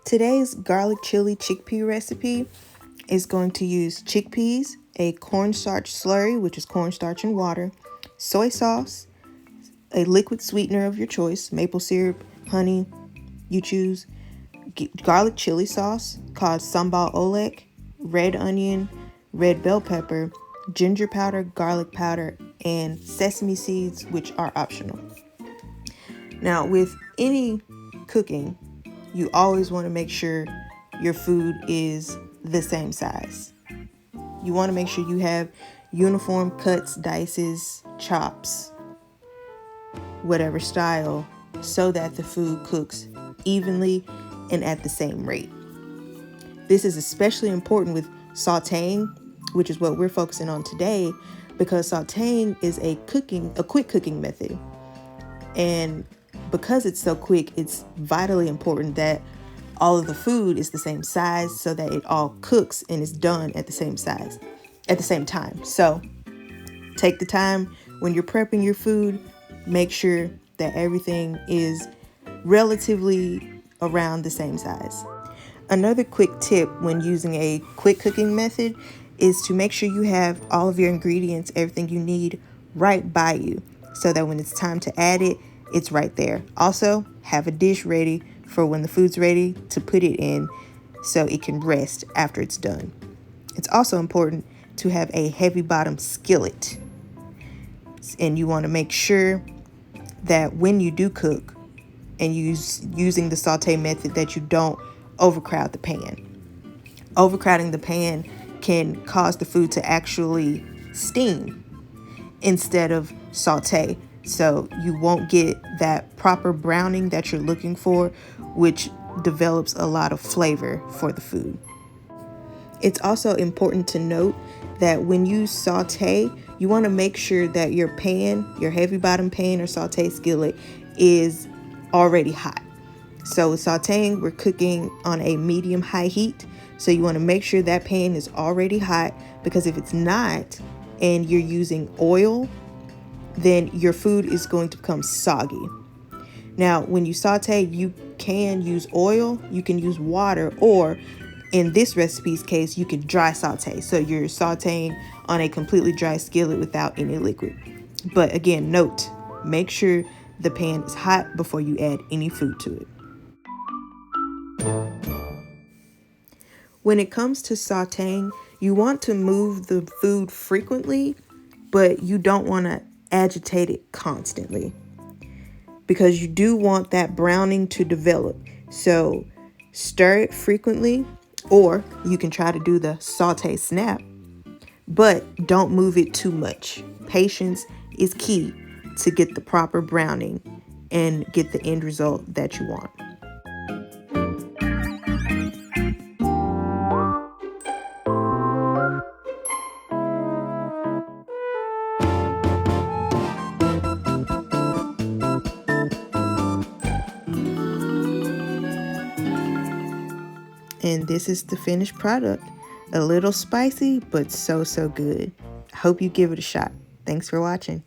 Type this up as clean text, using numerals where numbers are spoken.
Today's garlic chili chickpea recipe is going to use chickpeas, a cornstarch slurry, which is cornstarch and water, soy sauce, a liquid sweetener of your choice, maple syrup, honey, you choose, garlic chili sauce called sambal oelek, red onion, red bell pepper, ginger powder, garlic powder, and sesame seeds, which are optional. Now, with any cooking, you always want to make sure your food is the same size. You want to make sure you have uniform cuts, dices, chops, whatever style, so that the food cooks evenly and at the same rate. This is especially important with sauteing, which is what we're focusing on today, because sauteing is a quick cooking method. And because it's so quick, it's vitally important that all of the food is the same size so that it all cooks and is done at the same size at the same time. So take the time when you're prepping your food, make sure that everything is relatively around the same size. Another quick tip when using a quick cooking method is to make sure you have all of your ingredients, everything you need right by you, so that when it's time to add it, it's right there. Also, have a dish ready for when the food's ready to put it in so it can rest after it's done. It's also important to have a heavy bottom skillet. And you want to make sure that when you do cook and using the saute method, that you don't overcrowd the pan. Overcrowding the pan can cause the food to actually steam instead of saute. So you won't get that proper browning that you're looking for, which develops a lot of flavor for the food. It's also important to note that when you saute, you want to make sure that your pan, your heavy bottom pan or saute skillet, is already hot. So with sauteing, we're cooking on a medium high heat. So you want to make sure that pan is already hot, because if it's not and you're using oil, then your food is going to become soggy. Now, when you saute, you can use oil, you can use water, or in this recipe's case, you can dry saute. So you're sauteing on a completely dry skillet without any liquid. But again, note, make sure the pan is hot before you add any food to it. When it comes to sauteing, you want to move the food frequently, but you don't want to agitate it constantly, because you do want that browning to develop. So stir it frequently, or you can try to do the saute snap, but don't move it too much. Patience is key to get the proper browning and get the end result that you want. And this is the finished product. A little spicy, but so good. I hope you give it a shot. Thanks for watching.